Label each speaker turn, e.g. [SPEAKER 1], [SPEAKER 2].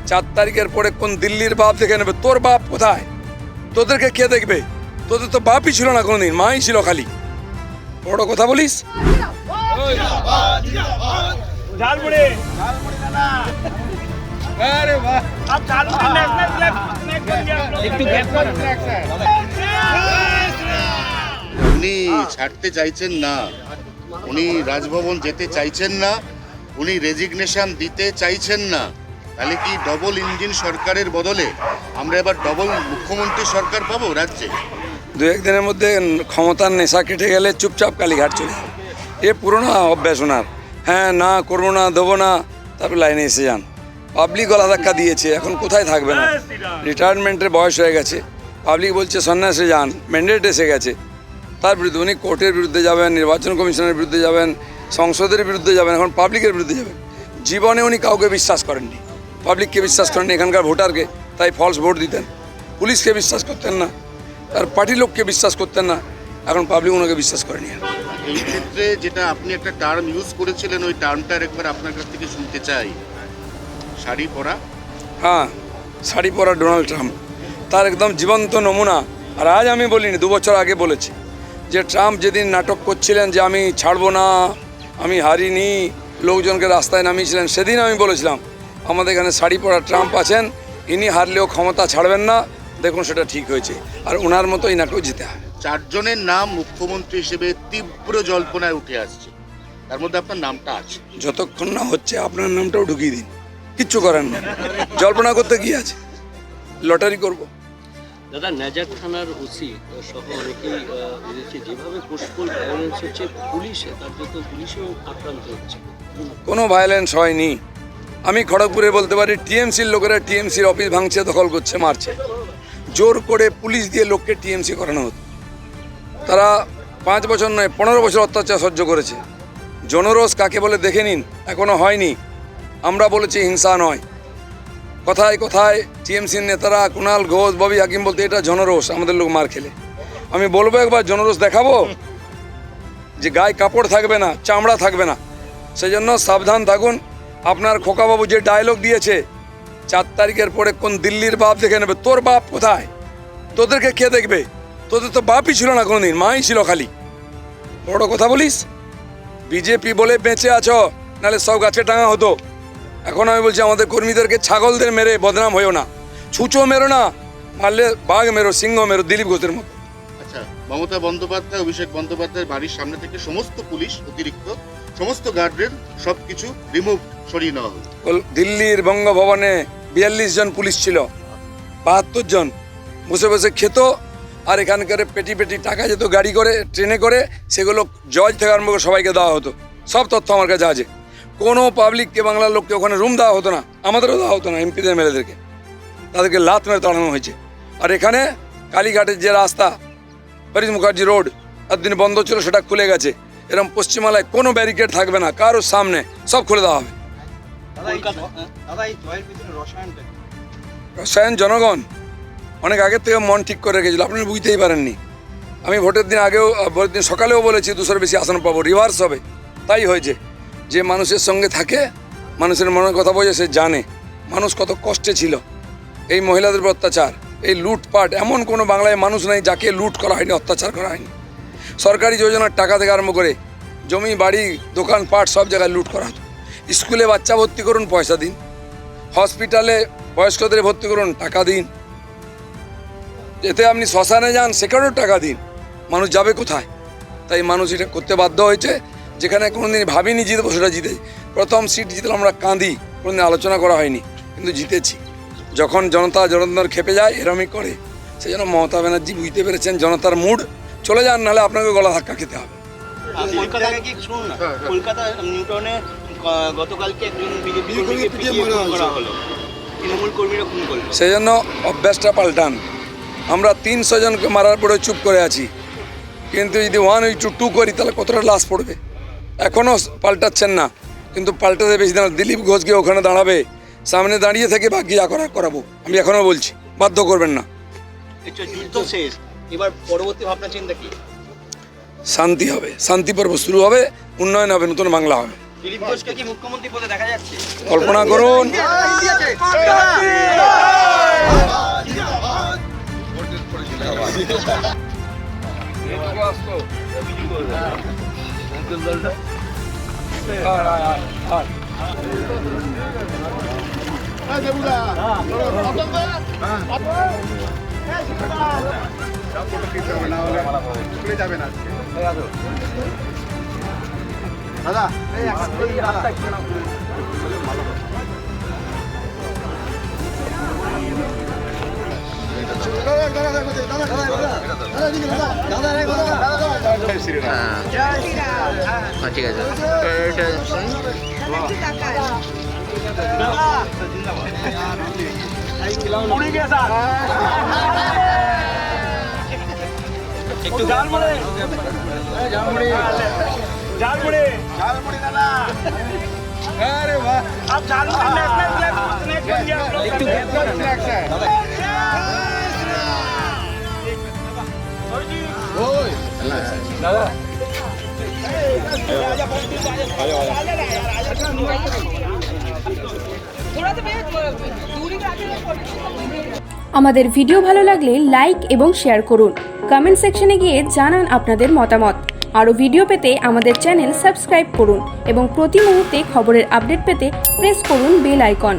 [SPEAKER 1] 4 তারিখের পরে কোন দিল্লির বাপ দেখে নেবে? তোর বাপ কোথায়? তোদেরকে কে দেখবে? তোদের তো বাপই ছিল না কোনোদিন, মাই ছিল খালি। বড় কথা বলিস।
[SPEAKER 2] উনি ছাড়তে চাইছেন না, উনি রাজভবন যেতে চাইছেন না, উনি রেজিগনেশন দিতে চাইছেন না। তাহলে কি ডবল ইঞ্জিন সরকারের বদলে আমরা এবার ডবল মুখ্যমন্ত্রী সরকার পাবো রাজ্যে?
[SPEAKER 1] 2-1 দিনের মধ্যে ক্ষমতার নেশা কেটে গেলে চুপচাপ কালীঘাট চলে যাবে। এ পুরোনো অভ্যাস ওনার। হ্যাঁ, না করবো না, দেবো না, তারপর লাইনে এসে যান। পাবলিক গলা ধাক্কা দিয়েছে, এখন কোথায় থাকবে না? রিটায়ারমেন্টের বয়স হয়ে গেছে, পাবলিক বলছে সন্ন্যাসে যান, ম্যান্ডেট এসে গেছে। তার বিরুদ্ধে উনি কোর্টের বিরুদ্ধে যাবেন, নির্বাচন কমিশনের বিরুদ্ধে যাবেন, সংসদের বিরুদ্ধে যাবেন, এখন পাবলিকের বিরুদ্ধে যাবেন। জীবনে উনি কাউকে বিশ্বাস করেননি, পাবলিককে বিশ্বাস করেননি, এখানকার ভোটারকে, তাই ফলস ভোট দিতেন। পুলিশকে বিশ্বাস করতেন না, তার পার্টি লোককে বিশ্বাস করতেন না, এখন পাবলিক ওনাকে বিশ্বাস করেনি।
[SPEAKER 2] এই ক্ষেত্রে যেটা আপনি একটা টার্ম ইউজ করেছিলেন, ওই টার্মটা একবার আপনার কাছ থেকে শুনতে চাই। শাড়ি পরা।
[SPEAKER 1] হ্যাঁ, শাড়ি পরা ডোনাল্ড ট্রাম্প তার একদম জীবন্ত নমুনা। আর আজ আমি বলিনি, 2 বছর আগে বলেছি যে ট্রাম্প যেদিন নাটক করছিলেন যে আমি ছাড়বো না, আমি হারিনি, লোকজনকে রাস্তায় নামিয়েছিলেন, সেদিন আমি বলেছিলাম আমাদের এখানে শাড়ি পরা ট্রাম্প আছেন, ইনি হারলেও ক্ষমতা ছাড়বেন না। দেখুন সেটা ঠিক হয়েছে, আর ওনার মতো ইনাকেও জিতে হবে।
[SPEAKER 2] 4 জনের নাম মুখ্যমন্ত্রী হিসেবে তীব্র জল্পনায় উঠে আসছে, তার মধ্যে আপনার নামটা আছে।
[SPEAKER 1] যতক্ষণ না হচ্ছে আপনার নামটাও ঢুকিয়ে দিন, কিচ্ছু করেন না, জল্পনা করতে কি আছে, লটারি করব।
[SPEAKER 3] দাদা, নাজার থানার ওসি সহ অনেকেই বিদেশে যেভাবে পোস্টপোল ভায়োলেন্স হচ্ছে পুলিশে, তার জন্য পুলিশেও আক্রান্ত হচ্ছে।
[SPEAKER 1] কোনো ভায়োলেন্স হয়নি। আমি খড়গপুরে বলতে পারি টিএমসির লোকেরা টিএমসির অফিস ভাঙছে, দখল করছে, মারছে। জোর করে পুলিশ দিয়ে লোককে টিএমসি করানো হতো। তারা 5 বছর নয় 15 বছর অত্যাচার সহ্য করেছে। জনরোষ কাকে বলে দেখে নিন, এখনো হয়নি। আমরা বলেছি হিংসা নয়। কথায় কথায় টিএমসির নেতারা কুণাল ঘোষ, ববি হাকিম বলতে এটা জনরোষ, আমাদের লোক মার খেলে। আমি বলবো একবার জনরোষ দেখাবো, যে গায়ে কাপড় থাকবে না, চামড়া থাকবে না। সেই জন্য সাবধান থাকুন। আপনার খোকাবাবু যে ডায়লগ দিয়েছে 4 তারিখের পরে কোন দিল্লির বাপ দেখে নেবে? তোর বাপ কোথায়? তোদেরকে কে দেখবে? তোদের তো বাপই ছিল না কোনোদিন, মাই ছিল খালি। বড় কথা বলিস। বিজেপি বলে বেঁচে আছো, নাহলে সব গাছে টাঙা হতো। এখন আমি বলছি আমাদের কর্মীদেরকে ছাগলদের মেরে বদনাম হয়েও না, ছুঁচো মেরো না, মারলে বাঘ মেরো, সিংহ মেরো, দিলীপ ঘোষের মতো।
[SPEAKER 2] আচ্ছা, মমতা বন্দ্যোপাধ্যায়, অভিষেক বন্দ্যোপাধ্যায়ের বাড়ির সামনে থেকে সমস্ত পুলিশ, অতিরিক্ত সমস্ত গার্ডরেল সবকিছু রিমুভ, সরিয়ে নেওয়া হলো।
[SPEAKER 1] দিল্লির বঙ্গভবনে 42 জন পুলিশ ছিল, 72 জন বসে বসে খেত, আর এখানকার পেটি পেটি টাকা যেত গাড়ি করে, ট্রেনে করে, সেগুলো জজ থেকে আরম্ভ করে সবাইকে দেওয়া হতো। সব তথ্য আমার কাছে আছে। কোনো পাবলিককে, বাংলার লোককে ওখানে রুম দেওয়া হতো না, আমাদেরও দেওয়া হতো না, এমপিদের এমএলএদেরকে, তাদেরকে লাত মেরে তাড়ানো হয়েছে। আর এখানে কালীঘাটের যে রাস্তা, হরিশ মুখার্জি রোড, এতদিন বন্ধ ছিল, সেটা খুলে গেছে। এরকম পশ্চিমালয় কোনো ব্যারিকেড থাকবে না কারোর সামনে, সব খুলে দেওয়া হবে। রসায়ন জনগণ অনেক আগের থেকে মন ঠিক করে রেখেছিল, আপনারা বুঝতেই পারেননি। আমি ভোটের দিন আগেও, ভোটের দিন সকালেও বলেছি 200-এর বেশি আসন পাবো, রিভার্স হবে। তাই হয়েছে। যে মানুষের সঙ্গে থাকে, মানুষের মনের কথা বোঝে, সে জানে মানুষ কত কষ্টে ছিল। এই মহিলাদের উপর অত্যাচার, এই লুটপাট, এমন কোনো বাংলায় মানুষ নাই যাকে লুট করা হয়নি, অত্যাচার করা হয়নি। সরকারি যোজনার টাকা থেকে আরম্ভ করে জমি, বাড়ি, দোকানপাট, সব জায়গায় লুট করা হতো। স্কুলে বাচ্চা ভর্তি করুন, পয়সা দিন। হসপিটালে বয়স্কদের ভর্তি করুন, টাকা দিন। এতে আপনি শ্মশানে যান, সেখানেও টাকা দিন। মানুষ যাবে কোথায়? তাই মানুষ এটা করতে বাধ্য হয়েছে। যেখানে কোনোদিন ভাবিনি জিতবো, সেটা জিতেছি। প্রথম সিট জিতলাম আমরা কাঁদি, কোনোদিন আলোচনা করা হয়নি, কিন্তু জিতেছি। যখন জনতা জনার্দন খেপে যায়, এরমই করে। সেই জন্য মমতা ব্যানার্জি বুঝতে পেরেছেন জনতার মুড। চলে যান, নাহলে আপনাকে গলা ধাক্কা খেতে হবে।
[SPEAKER 3] কলকাতায় কি শুনুন না, কলকাতা নিউটাউনে গতকালকে একজন বিজেপি কর্মীকে পিটিয়ে খুন করা হলো, তৃণমূল কর্মীরা খুন করলো।
[SPEAKER 1] সেই জন্য অভ্যাসটা পাল্টান। আমরা 300 জনকে মারার পরে চুপ করে আছি, কিন্তু যদি 1-2 করি তাহলে কতটা লাশ পড়বে? এখনও পাল্টাচ্ছেন না, কিন্তু পাল্টাতে বেশি দিন। দিলীপ ঘোষকে ওখানে দাঁড়াবে, সামনে দাঁড়িয়ে থেকে বাকি যা করাবো। আমি এখনও বলছি, বাধ্য করবেন না।
[SPEAKER 3] যুদ্ধ শেষ, এবার পরবর্তী ভাবনা চিন্তা কি?
[SPEAKER 1] শান্তি হবে, শান্তি পর্ব শুরু হবে, উন্নয়ন হবে, নতুন বাংলা হবে।
[SPEAKER 3] দিলীপ ঘোষকে কি মুখ্যমন্ত্রী পদে দেখা যাচ্ছে?
[SPEAKER 1] কল্পনা করুন।
[SPEAKER 4] ঠিক আছে
[SPEAKER 5] একটু ঝালমুড়ি ঝালমুড়ি ঝালমুড়ি দাদা अरे वाह अब ঝালমুড়ি नेशनल फ्लैग स्नैक बन गया आप लोग
[SPEAKER 2] একটু স্ন্যাক্স है
[SPEAKER 6] আমাদের ভিডিও ভালো লাগলে লাইক এবং শেয়ার করুন। কমেন্ট সেকশনে গিয়ে জানান আপনাদের মতামত। আরও ভিডিও পেতে আমাদের চ্যানেল সাবস্ক্রাইব করুন এবং প্রতি মুহূর্তে খবরের আপডেট পেতে প্রেস করুন বেল আইকন।